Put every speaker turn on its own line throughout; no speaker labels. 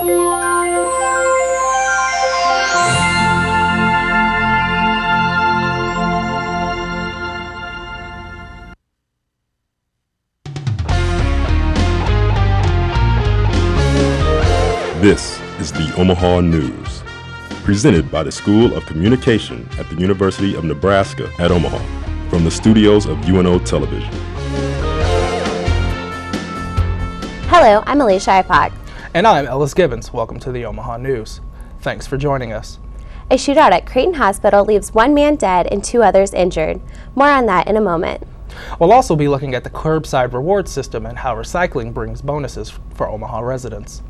This is the Omaha News, presented by the School of Communication at the University of Nebraska at Omaha, from the studios of UNO Television.
Hello, I'm Alicia Ipok.
And I'm Ellis Gibbons. Welcome to the Omaha News. Thanks for joining us.
A shootout at Creighton Hospital leaves one man dead and two others injured. More on that in a moment.
We'll also be looking at the curbside reward system and how recycling brings bonuses for Omaha residents.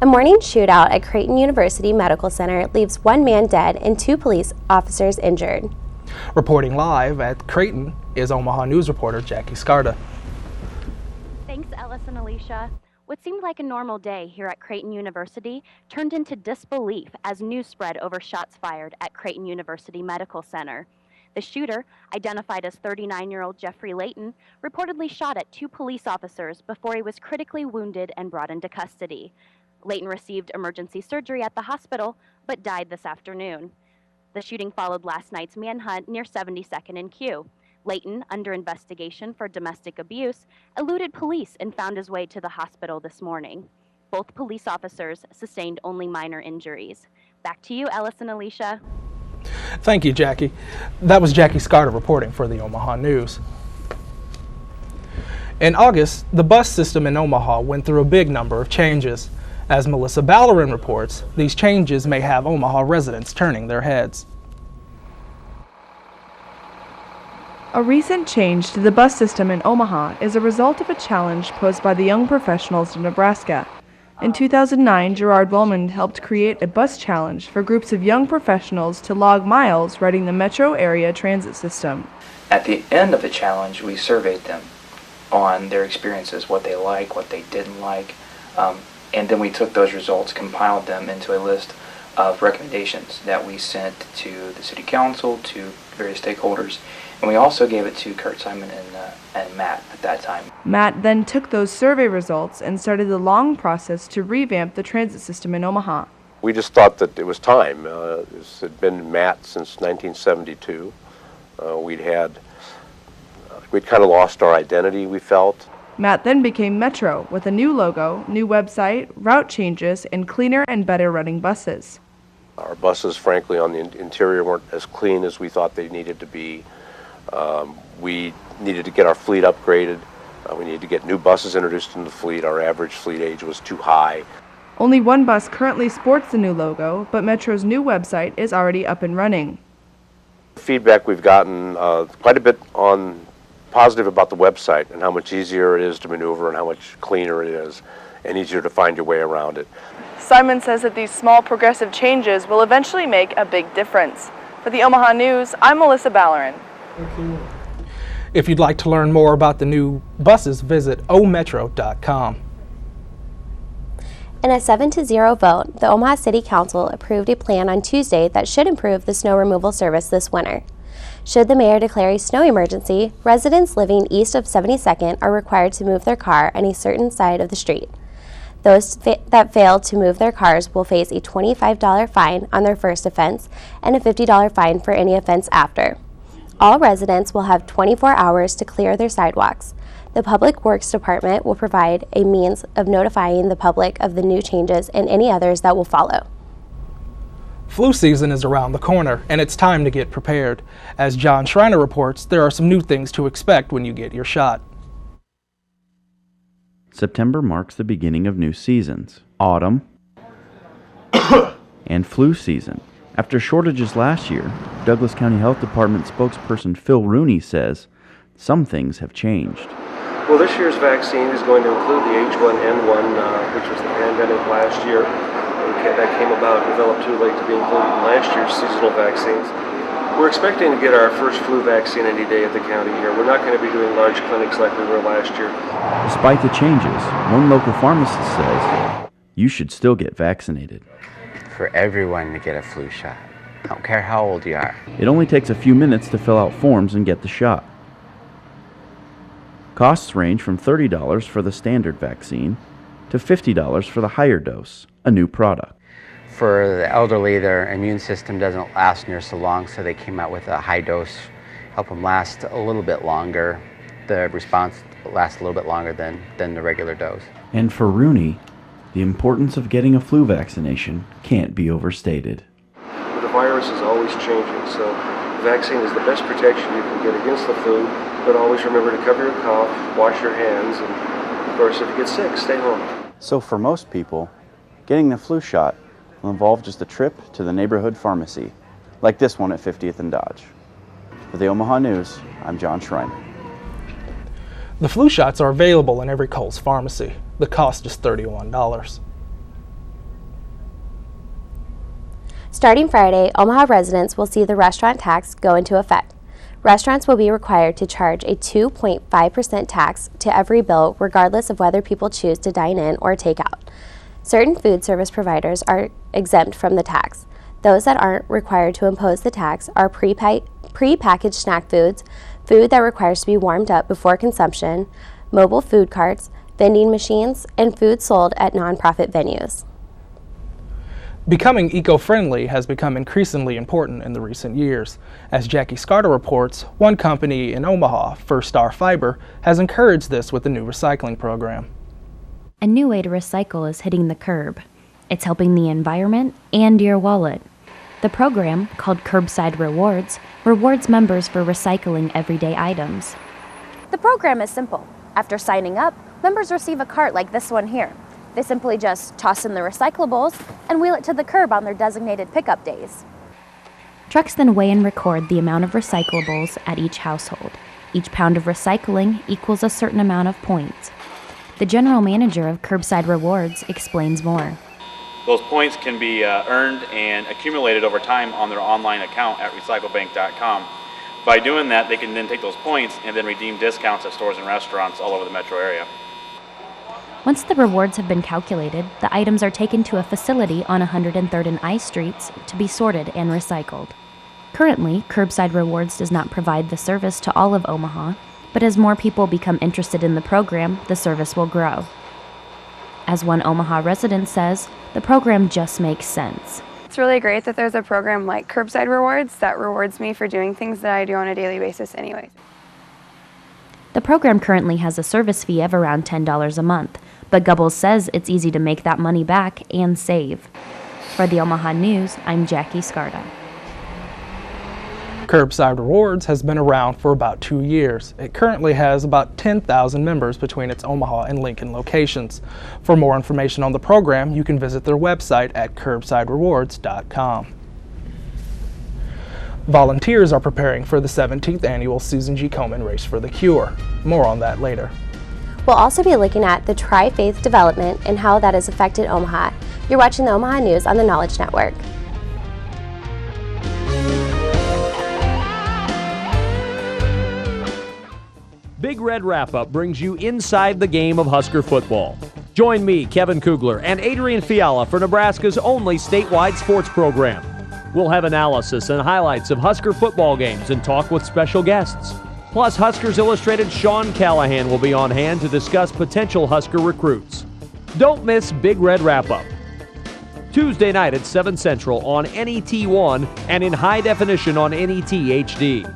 A morning shootout at Creighton University Medical Center leaves one man dead and two police officers injured.
Reporting live at Creighton is Omaha News reporter Jackie Scarda.
Thanks, Ellis and Alicia. What seemed like a normal day here at Creighton University turned into disbelief as news spread over shots fired at Creighton University Medical Center. The shooter, identified as 39-year-old Jeffrey Layton, reportedly shot at two police officers before he was critically wounded and brought into custody. Layton received emergency surgery at the hospital, but died this afternoon. The shooting followed last night's manhunt near 72nd and Q. Layton, under investigation for domestic abuse, eluded police and found his way to the hospital this morning. Both police officers sustained only minor injuries. Back to you, Ellis and Alicia.
Thank you, Jackie. That was Jackie Scarda reporting for the Omaha News. In August, the bus system in Omaha went through a big number of changes. As Melissa Ballerin reports, these changes may have Omaha residents turning their heads.
A recent change to the bus system in Omaha is a result of a challenge posed by the young professionals of Nebraska. In 2009, Gerard Wellman helped create a bus challenge for groups of young professionals to log miles riding the metro area transit system.
At the end of the challenge, we surveyed them on their experiences, what they like, what they didn't like, and then we took those results, compiled them into a list of recommendations that we sent to the city council, to various stakeholders, and we also gave it to Kurt Simon and Matt at that time.
Matt then took those survey results and started the long process to revamp the transit system in Omaha.
We just thought that it was time. It had been Matt since 1972. We'd kind of lost our identity, we felt.
Matt then became Metro with a new logo, new website, route changes, and cleaner and better running buses.
Our buses, frankly, on the interior weren't as clean as we thought they needed to be. We needed to get our fleet upgraded. We needed to get new buses introduced into the fleet. Our average fleet age was too high.
Only one bus currently sports the new logo, but Metro's new website is already up and running.
Feedback we've gotten quite a bit on positive about the website and how much easier it is to maneuver and how much cleaner it is and easier to find your way around it.
Simon says that these small progressive changes will eventually make a big difference. For the Omaha News, I'm Melissa Ballerin.
If you'd like to learn more about the new buses, visit ometro.com.
In a 7-0 vote, the Omaha City Council approved a plan on Tuesday that should improve the snow removal service this winter. Should the mayor declare a snow emergency, residents living east of 72nd are required to move their car on a certain side of the street. Those that fail to move their cars will face a $25 fine on their first offense and a $50 fine for any offense after. All residents will have 24 hours to clear their sidewalks. The Public Works Department will provide a means of notifying the public of the new changes and any others that will follow.
Flu season is around the corner, and it's time to get prepared. As John Schreiner reports, there are some new things to expect when you get your shot.
September marks the beginning of new seasons, autumn, and flu season. After shortages last year, Douglas County Health Department spokesperson Phil Rooney says some things have changed.
Well, this year's vaccine is going to include the H1N1, which was the pandemic last year. That came about, developed too late to be included in last year's seasonal vaccines. We're expecting to get our first flu vaccine any day at the county here. We're not going to be doing large clinics like we were last year.
Despite the changes, one local pharmacist says you should still get vaccinated.
For everyone to get a flu shot. I don't care how old you are.
It only takes a few minutes to fill out forms and get the shot. Costs range from $30 for the standard vaccine to $50 for the higher dose. a new product.
For the elderly, their immune system doesn't last near so long, so they came out with a high dose, help them last a little bit longer. The response lasts a little bit longer than the regular dose.
And for Rooney, the importance of getting a flu vaccination can't be overstated.
The virus is always changing, so the vaccine is the best protection you can get against the flu, but always remember to cover your cough, wash your hands, and of course if you get sick, stay home.
So for most people, getting the flu shot will involve just a trip to the neighborhood pharmacy, like this one at 50th and Dodge. For the Omaha News, I'm John Schreiner.
The flu shots are available in every Kohl's pharmacy. The cost is $31.
Starting Friday, Omaha residents will see the restaurant tax go into effect. Restaurants will be required to charge a 2.5% tax to every bill, regardless of whether people choose to dine in or take out. Certain food service providers are exempt from the tax. Those that aren't required to impose the tax are pre-packaged snack foods, food that requires to be warmed up before consumption, mobile food carts, vending machines, and food sold at nonprofit venues.
Becoming eco-friendly has become increasingly important in the recent years. As Jackie Scarta reports, one company in Omaha, First Star Fiber, has encouraged this with the new recycling program.
A new way to recycle is hitting the curb. It's helping the environment and your wallet. The program, called Curbside Rewards, rewards members for recycling everyday items.
The program is simple. After signing up, members receive a cart like this one here. They simply just toss in the recyclables and wheel it to the curb on their designated pickup days.
Trucks then weigh and record the amount of recyclables at each household. Each pound of recycling equals a certain amount of points. The general manager of Curbside Rewards explains more.
Those points can be earned and accumulated over time on their online account at recyclebank.com. By doing that, they can then take those points and then redeem discounts at stores and restaurants all over the metro area.
Once the rewards have been calculated, the items are taken to a facility on 103rd and I Streets to be sorted and recycled. Currently, Curbside Rewards does not provide the service to all of Omaha, but as more people become interested in the program, the service will grow. As one Omaha resident says, the program just makes sense.
It's really great that there's a program like Curbside Rewards that rewards me for doing things that I do on a daily basis anyways.
The program currently has a service fee of around $10 a month, but Gubbles says it's easy to make that money back and save. For the Omaha News, I'm Jackie Scarta.
Curbside Rewards has been around for about 2 years. It currently has about 10,000 members between its Omaha and Lincoln locations. For more information on the program, you can visit their website at curbsiderewards.com. Volunteers are preparing for the 17th annual Susan G. Komen Race for the Cure. More on that later.
We'll also be looking at the Tri-Faith development and how that has affected Omaha. You're watching the Omaha News on the Knowledge Network.
Big Red Wrap-Up brings you inside the game of Husker football. Join me, Kevin Kugler, and Adrian Fiala for Nebraska's only statewide sports program. We'll have analysis and highlights of Husker football games and talk with special guests. Plus, Huskers Illustrated Sean Callahan will be on hand to discuss potential Husker recruits. Don't miss Big Red Wrap-Up. Tuesday night at 7 Central on NET1 and in high definition on NET HD.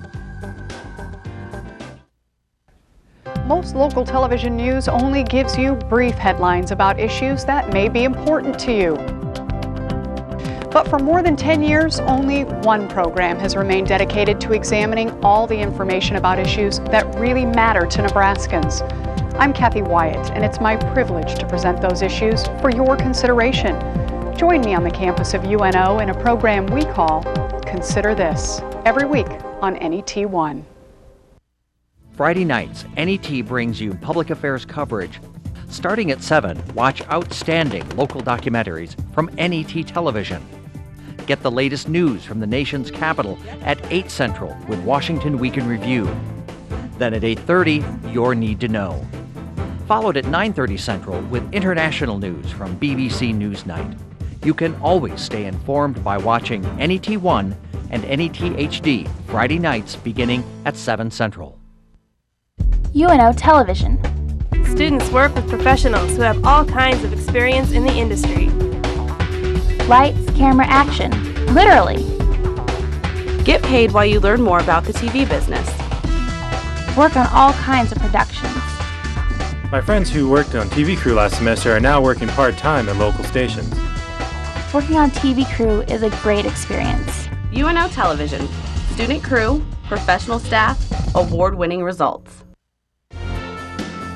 Most local television news only gives you brief headlines about issues that may be important to you. But for more than 10 years, only one program has remained dedicated to examining all the information about issues that really matter to Nebraskans. I'm Kathy Wyatt, and it's my privilege to present those issues for your consideration. Join me on the campus of UNO in a program we call Consider This, every week on NET1.
Friday nights, NET brings you public affairs coverage. Starting at 7, watch outstanding local documentaries from NET Television. Get the latest news from the nation's capital at 8 Central with Washington Week in Review. Then at 8:30, Your Need to Know. Followed at 9:30 Central with international news from BBC Newsnight. You can always stay informed by watching NET1 and NET HD Friday nights beginning at 7 Central.
UNO Television.
Students work with professionals who have all kinds of experience in the industry.
Lights, camera, action. Literally.
Get paid while you learn more about the TV business.
Work on all kinds of productions.
My friends who worked on TV crew last semester are now working part-time at local stations.
Working on TV crew is a great experience.
UNO Television. Student crew, professional staff, award-winning results.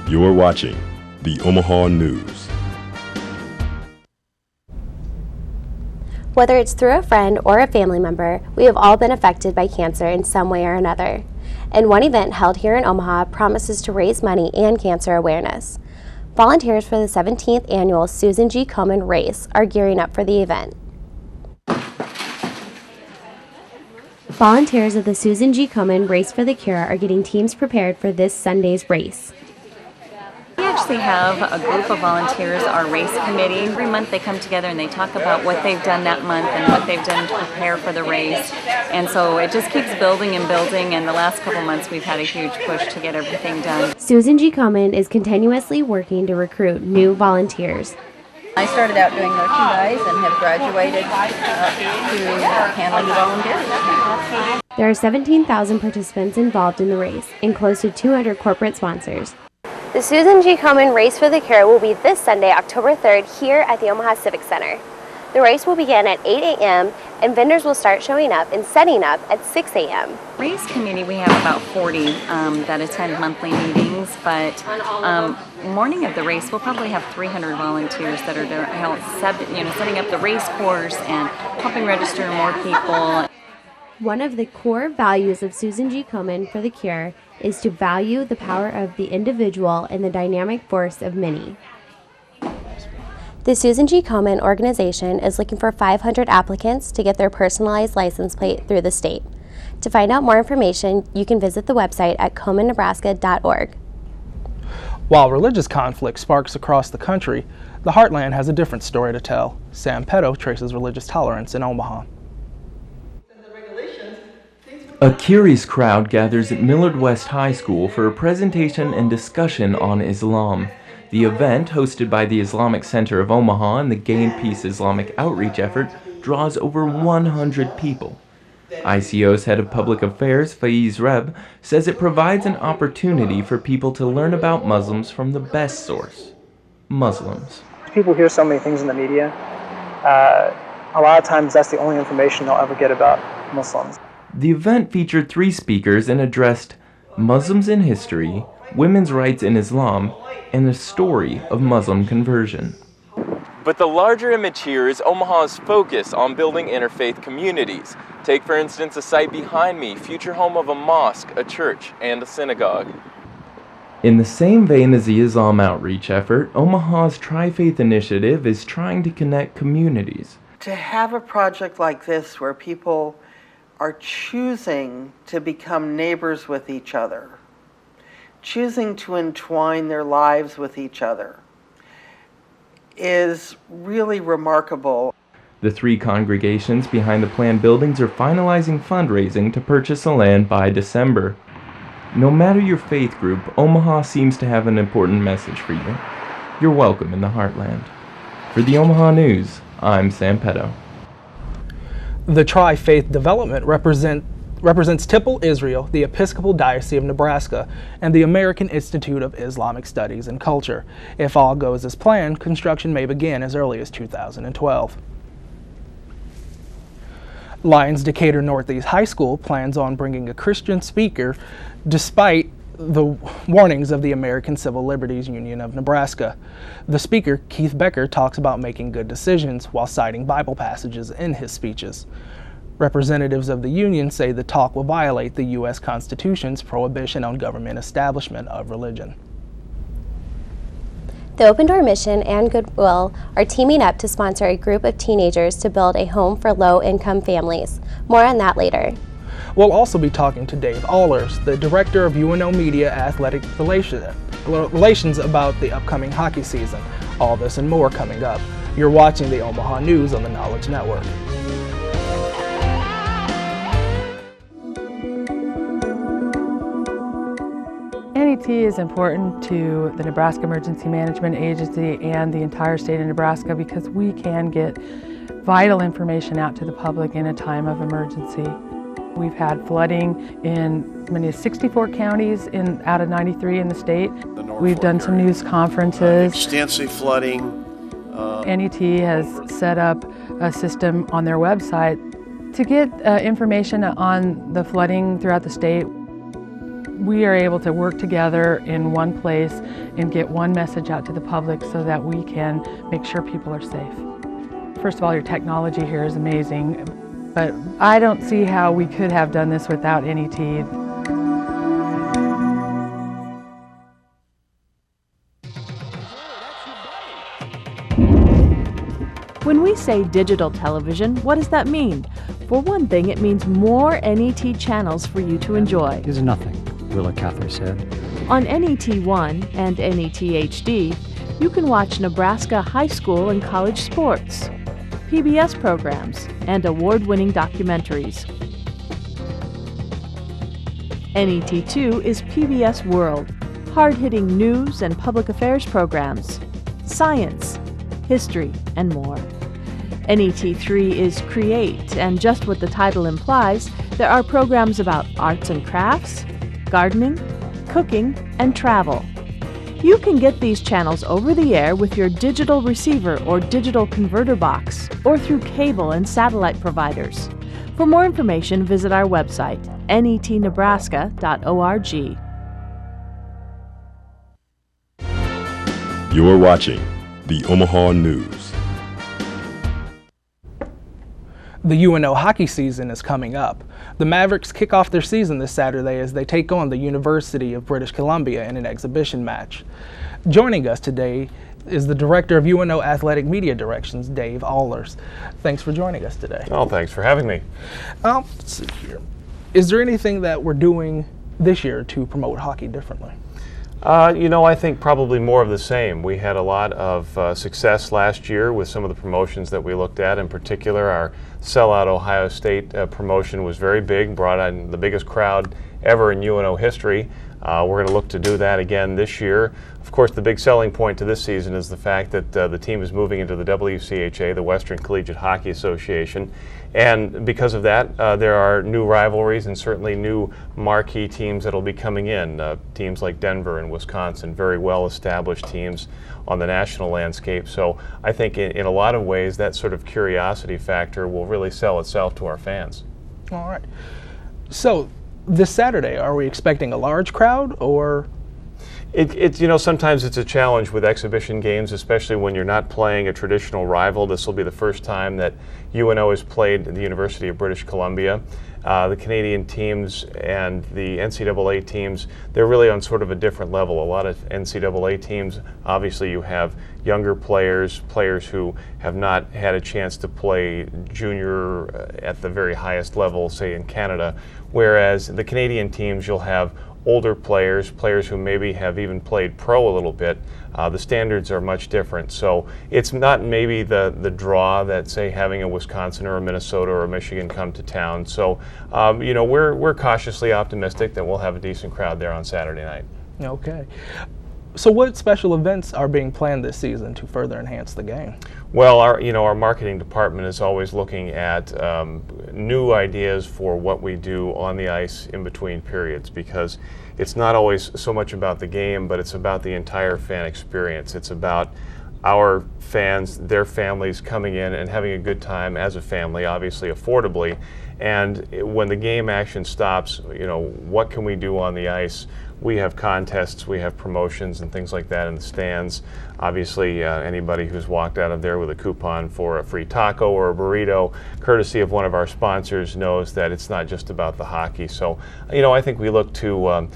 You're watching the Omaha News.
Whether it's through a friend or a family member, we have all been affected by cancer in some way or another. And one event held here in Omaha promises to raise money and cancer awareness. Volunteers for the 17th annual Susan G. Komen Race are gearing up for the event. Volunteers of the Susan G. Komen Race for the Cure are getting teams prepared for this Sunday's race.
We actually have a group of volunteers, our race committee. Every month they come together and they talk about what they've done that month and what they've done to prepare for the race. And so it just keeps building and building, and the last couple months we've had a huge push to get everything done.
Susan G. Komen is continuously working to recruit new volunteers.
I started out doing merchandise and have graduated to handling volunteers.
There are 17,000 participants involved in the race and close to 200 corporate sponsors. The Susan G. Komen Race for the Cure will be this Sunday, October 3rd, here at the Omaha Civic Center. The race will begin at 8 a.m. and vendors will start showing up and setting up at 6 a.m.
Race committee, we have about 40 that attend monthly meetings, but morning of the race, we'll probably have 300 volunteers that are there, setting up the race course and helping register more people.
One of the core values of Susan G. Komen for the Cure is to value the power of the individual and the dynamic force of many. The Susan G. Komen organization is looking for 500 applicants to get their personalized license plate through the state. To find out more information, you can visit the website at komennebraska.org.
While religious conflict sparks across the country, the Heartland has a different story to tell. Sam Petto traces religious tolerance in Omaha.
A curious crowd gathers at Millard West High School for a presentation and discussion on Islam. The event, hosted by the Islamic Center of Omaha and the Gay and Peace Islamic Outreach Effort, draws over 100 people. ICO's head of public affairs, Faiz Reb, says it provides an opportunity for people to learn about Muslims from the best source, Muslims.
People hear so many things in the media. A lot of times that's the only information they'll ever get about Muslims.
The event featured 3 speakers and addressed Muslims in history, women's rights in Islam, and the story of Muslim conversion.
But the larger image here is Omaha's focus on building interfaith communities. Take, for instance, a site behind me, future home of a mosque, a church, and a synagogue.
In the same vein as the Islam outreach effort, Omaha's Tri-Faith Initiative is trying to connect communities.
To have a project like this where people are choosing to become neighbors with each other, choosing to entwine their lives with each other, is really remarkable.
The 3 congregations behind the planned buildings are finalizing fundraising to purchase the land by December. No matter your faith group, Omaha seems to have an important message for you. You're welcome in the Heartland. For the Omaha News, I'm Sam Petto.
The Tri-Faith Development represents Temple Israel, the Episcopal Diocese of Nebraska, and the American Institute of Islamic Studies and Culture. If all goes as planned, construction may begin as early as 2012. Lyons Decatur Northeast High School plans on bringing a Christian speaker despite the warnings of the American Civil Liberties Union of Nebraska. The speaker, Keith Becker, talks about making good decisions while citing Bible passages in his speeches. Representatives of the union say the talk will violate the U.S. Constitution's prohibition on government establishment of religion.
The Open Door Mission and Goodwill are teaming up to sponsor a group of teenagers to build a home for low-income families. More on that later.
We'll also be talking to Dave Allers, the director of UNO Media Athletic Relations, about the upcoming hockey season. All this and more coming up. You're watching the Omaha News on the Knowledge Network.
NET is important to the Nebraska Emergency Management Agency and the entire state of Nebraska because we can get vital information out to the public in a time of emergency. We've had flooding in many 64 counties out of 93 in the state. We've done some news conferences.
Extensive flooding.
NET has set up a system on their website to get information on the flooding throughout the state. We are able to work together in one place and get one message out to the public so that we can make sure people are safe. First of all, your technology here is amazing, but I don't see how we could have done this without NET.
When we say digital television, what does that mean? For one thing, it means more NET channels for you to enjoy.
Is nothing, Willa Cather said.
On NET1 and NET HD, you can watch Nebraska high school and college sports, PBS programs, and award-winning documentaries. NET2 is PBS World, hard-hitting news and public affairs programs, science, history, and more. NET3 is Create, and just what the title implies, there are programs about arts and crafts, gardening, cooking, and travel. You can get these channels over the air with your digital receiver or digital converter box, or through cable and satellite providers. For more information, visit our website, netnebraska.org.
You're watching the Omaha News.
The UNO hockey season is coming up. The Mavericks kick off their season this Saturday as they take on the University of British Columbia in an exhibition match. Joining us today is the Director of UNO Athletic Media Directions, Dave Allers. Thanks for joining us today.
Oh, thanks for having me.
Let's see here. Is there anything that we're doing this year to promote hockey differently?
I think probably more of the same. We had a lot of success last year with some of the promotions that we looked at. In particular, our sellout Ohio State promotion was very big, brought in the biggest crowd ever in UNO history. We're going to look to do that again this year. Of course, the big selling point to this season is the fact that the team is moving into the WCHA, the Western Collegiate Hockey Association. And because of that, there are new rivalries and certainly new marquee teams that will be coming in. Teams like Denver and Wisconsin, very well-established teams on the national landscape. So I think in a lot of ways, that sort of curiosity factor will really sell itself to our fans.
All right. So this Saturday, are we expecting a large crowd or?
Sometimes it's a challenge with exhibition games, especially when you're not playing a traditional rival. This will be the first time that UNO has played the University of British Columbia. The Canadian teams and the NCAA teams, they're really on sort of a different level. A lot of NCAA teams, obviously you have younger players who have not had a chance to play junior at the very highest level, say in Canada, whereas the Canadian teams you'll have older players who maybe have even played pro a little bit. The standards are much different. So it's not maybe the draw that, say, having a Wisconsin or a Minnesota or a Michigan come to town. So, we're cautiously optimistic that we'll have a decent crowd there on Saturday night.
Okay. So what special events are being planned this season to further enhance the game?
Well, our marketing department is always looking at new ideas for what we do on the ice in between periods, because it's not always so much about the game, but it's about the entire fan experience. It's about our fans, their families coming in and having a good time as a family, obviously affordably. And when the game action stops, what can we do on the ice? We have contests, we have promotions and things like that in the stands. Obviously, anybody who's walked out of there with a coupon for a free taco or a burrito, courtesy of one of our sponsors, knows that it's not just about the hockey. So, I think we look to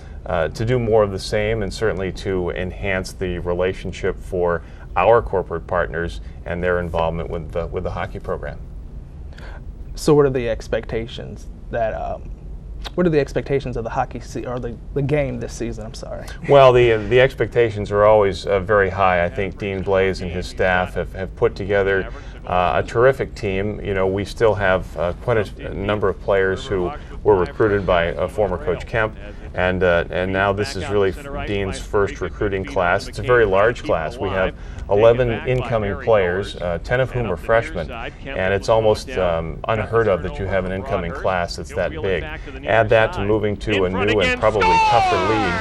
do more of the same, and certainly to enhance the relationship for our corporate partners and their involvement with the hockey program.
So, what are the expectations that? What are the expectations of the hockey or the game this season? I'm sorry.
Well, the expectations are always very high. I think Dean Blaze and his staff have put together a terrific team. We still have quite a number of players who were recruited by former Coach Kemp, And now this is really Dean's first recruiting class. It's a very large class. We have 11 incoming players, 10 of whom are freshmen, and it's almost unheard of that you have an incoming class that's that big. Add that to moving to a new and probably tougher league,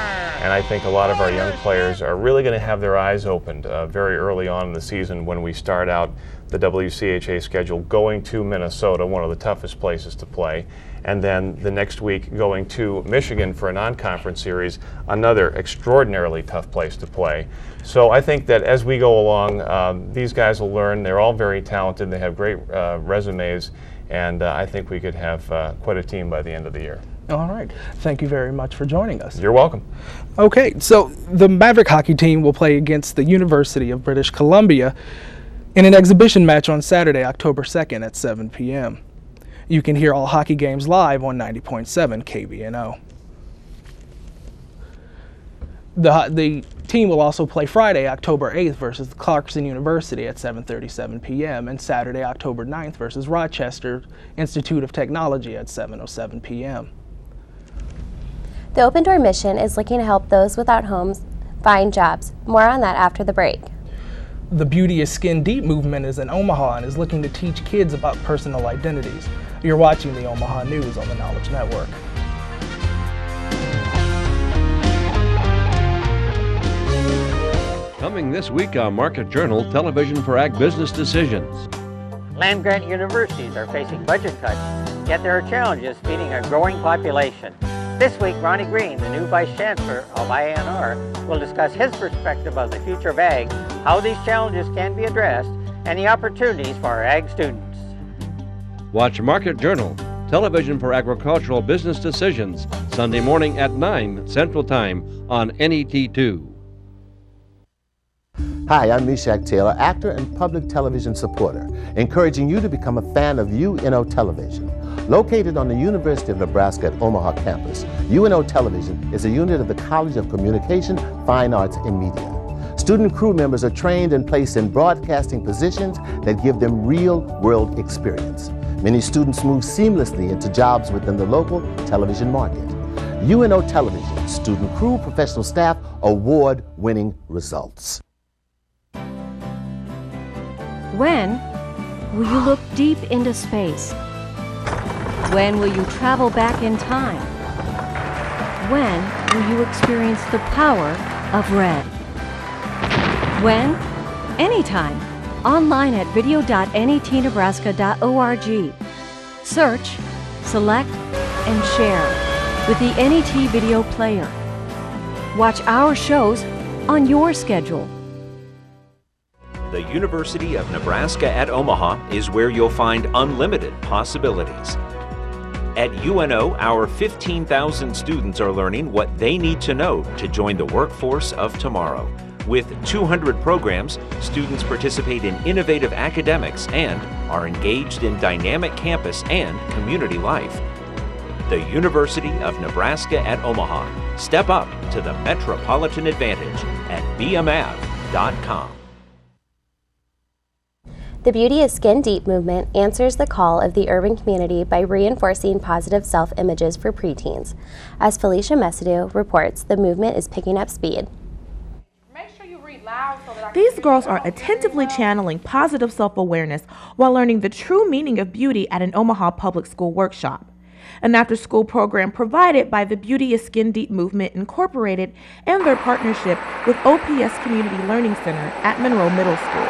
and I think a lot of our young players are really going to have their eyes opened very early on in the season when we start out the WCHA schedule going to Minnesota, one of the toughest places to play, and then the next week going to Michigan for a non-conference series, another extraordinarily tough place to play. So I think that as we go along, these guys will learn. They're all very talented. They have great resumes, and I think we could have quite a team by the end of the year.
All right. Thank you very much for joining us.
You're welcome.
Okay, so the Maverick hockey team will play against the University of British Columbia in an exhibition match on Saturday, October 2nd at 7 p.m. You can hear all hockey games live on 90.7 KBNO. The team will also play Friday, October 8th versus Clarkson University at 7:37 p.m. and Saturday, October 9th versus Rochester Institute of Technology at 7:07 p.m.
The Open Door mission is looking to help those without homes find jobs. More on that after the break.
The Beauty is Skin Deep movement is in Omaha and is looking to teach kids about personal identities. You're watching the Omaha News on the Knowledge Network.
Coming this week on Market Journal, Television for Ag Business Decisions.
Land-grant universities are facing budget cuts, yet there are challenges feeding a growing population. This week, Ronnie Green, the new Vice Chancellor of INR, will discuss his perspective of the future of ag, how these challenges can be addressed, and the opportunities for our ag students.
Watch Market Journal, Television for Agricultural Business Decisions, Sunday morning at 9 Central Time on NET2.
Hi, I'm Meshach Taylor, actor and public television supporter, encouraging you to become a fan of UNO Television. Located on the University of Nebraska at Omaha campus, UNO Television is a unit of the College of Communication, Fine Arts, and Media. Student crew members are trained and placed in broadcasting positions that give them real-world experience. Many students move seamlessly into jobs within the local television market. UNO Television, student crew, professional staff, award-winning results.
When will you look deep into space? When will you travel back in time? When will you experience the power of red? When? Anytime. Online at video.netnebraska.org. Search, select, and share with the NET Video Player. Watch our shows on your schedule.
The University of Nebraska at Omaha is where you'll find unlimited possibilities. At UNO, our 15,000 students are learning what they need to know to join the workforce of tomorrow. With 200 programs, students participate in innovative academics and are engaged in dynamic campus and community life. The University of Nebraska at Omaha. Step up to the metropolitan advantage at bmav.com.
The Beauty is Skin Deep movement answers the call of the urban community by reinforcing positive self-images for preteens. As Felicia Messido reports, the movement is picking up speed.
These girls are attentively channeling positive self-awareness while learning the true meaning of beauty at an Omaha public school workshop. An after-school program provided by the Beauty is Skin Deep movement Incorporated and their partnership with OPS Community Learning Center at Monroe Middle School.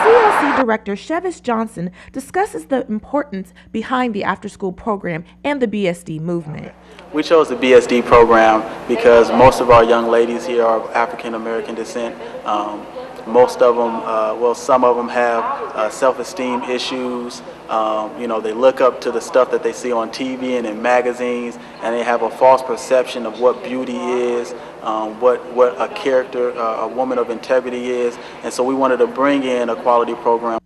CLC Director Chevis Johnson discusses the importance behind the after-school program and the BSD movement.
We chose the BSD program because most of our young ladies here are of African American descent. Most of them, well, some of them have self-esteem issues. You know, they look up to the stuff that they see on TV and in magazines, and they have a false perception of what beauty is, what a character, a woman of integrity is. And so we wanted to bring in a quality program.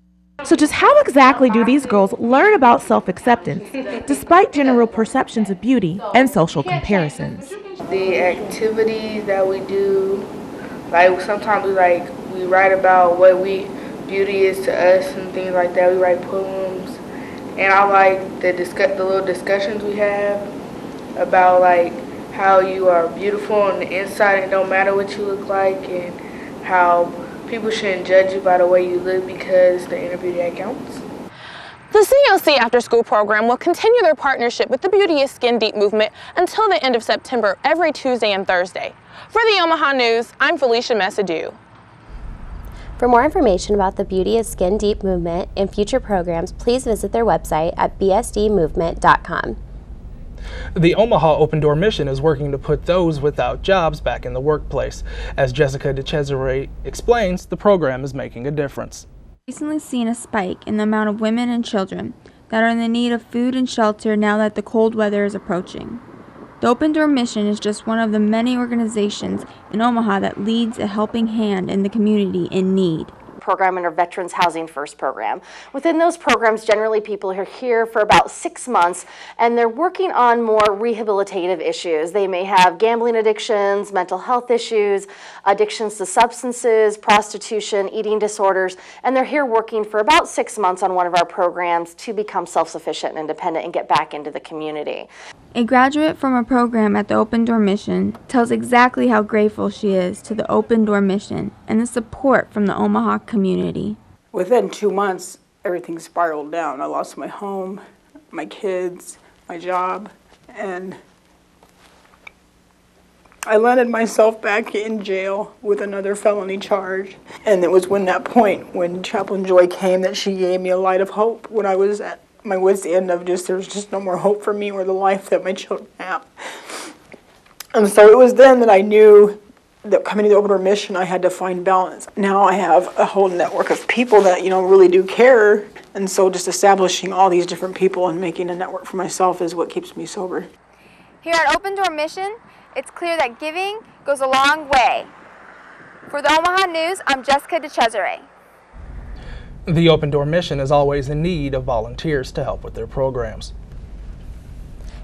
So just how exactly do these girls learn about self-acceptance, despite general perceptions of beauty and social comparisons?
The activities that we do, like sometimes we write about what beauty is to us and things like that. We write poems, and I like the little discussions we have, about like how you are beautiful on the inside and don't matter what you look like, and how people shouldn't judge you by the way you look because the interview that counts.
The COC After School program will continue their partnership with the Beauty is Skin Deep movement until the end of September every Tuesday and Thursday. For the Omaha News, I'm Felicia Messadue.
For more information about the Beauty is Skin Deep movement and future programs, please visit their website at bsdmovement.com.
The Omaha Open Door Mission is working to put those without jobs back in the workplace. As Jessica DeCesare explains, the program is making a difference.
Recently seen a spike in the amount of women and children that are in the need of food and shelter now that the cold weather is approaching. The Open Door Mission is just one of the many organizations in Omaha that leads a helping hand in the community in need.
Program and our Veterans Housing First program. Within those programs, generally people are here for about 6 months and they're working on more rehabilitative issues. They may have gambling addictions, mental health issues, addictions to substances, prostitution, eating disorders, and they're here working for about 6 months on one of our programs to become self-sufficient and independent and get back into the community.
A graduate from a program at the Open Door Mission tells exactly how grateful she is to the Open Door Mission and the support from the Omaha community.
Within 2 months, everything spiraled down. I lost my home, my kids, my job, and I landed myself back in jail with another felony charge. And it was when that point, when Chaplain Joy came, that she gave me a light of hope when I was at my wit's end of there's just no more hope for me or the life that my children have. And so it was then that I knew that coming to the Open Door Mission, I had to find balance. Now I have a whole network of people that, really do care. And so just establishing all these different people and making a network for myself is what keeps me sober.
Here at Open Door Mission, it's clear that giving goes a long way. For the Omaha News, I'm Jessica DeCesare.
The Open Door Mission is always in need of volunteers to help with their programs.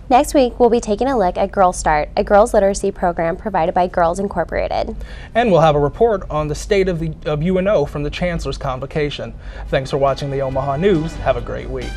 Next week, we'll be taking a look at Girl Start, a girls' literacy program provided by Girls Incorporated.
And we'll have a report on the state of UNO from the Chancellor's Convocation. Thanks for watching the Omaha News. Have a great week.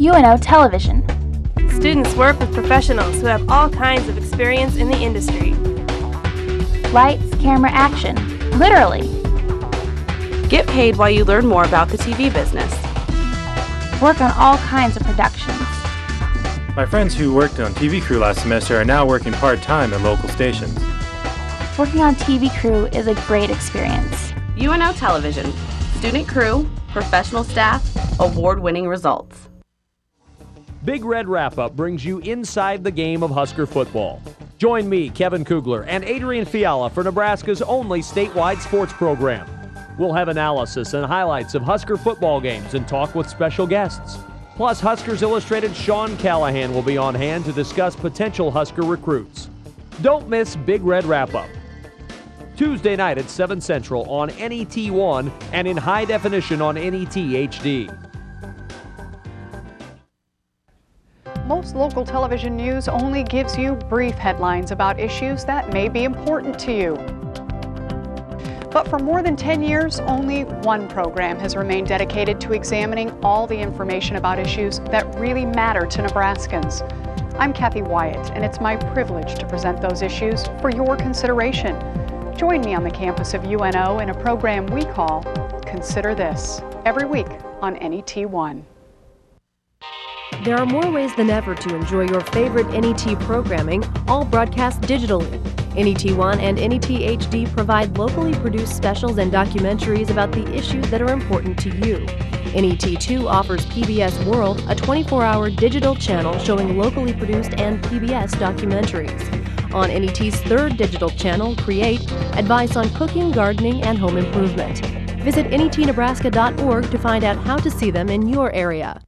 UNO Television. Students work with professionals who have all kinds of experience in the industry. Lights, camera, action. Literally.
Get paid while you learn more about the TV business.
Work on all kinds of productions.
My friends who worked on TV Crew last semester are now working part-time at local stations.
Working on TV Crew is a great experience.
UNO Television. Student crew, professional staff, award-winning results.
Big Red Wrap-Up brings you inside the game of Husker football. Join me, Kevin Kugler, and Adrian Fiala for Nebraska's only statewide sports program. We'll have analysis and highlights of Husker football games and talk with special guests. Plus, Huskers Illustrated Sean Callahan will be on hand to discuss potential Husker recruits. Don't miss Big Red Wrap-Up. Tuesday night at 7 Central on NET1 and in high definition on NET HD.
Most local television news only gives you brief headlines about issues that may be important to you. But for more than 10 years, only one program has remained dedicated to examining all the information about issues that really matter to Nebraskans. I'm Kathy Wyatt, and it's my privilege to present those issues for your consideration. Join me on the campus of UNO in a program we call Consider This, every week on NET1.
There are more ways than ever to enjoy your favorite NET programming, all broadcast digitally. NET1 and NET HD provide locally produced specials and documentaries about the issues that are important to you. NET2 offers PBS World, a 24-hour digital channel showing locally produced and PBS documentaries. On NET's third digital channel, Create, advice on cooking, gardening, and home improvement. Visit netnebraska.org to find out how to see them in your area.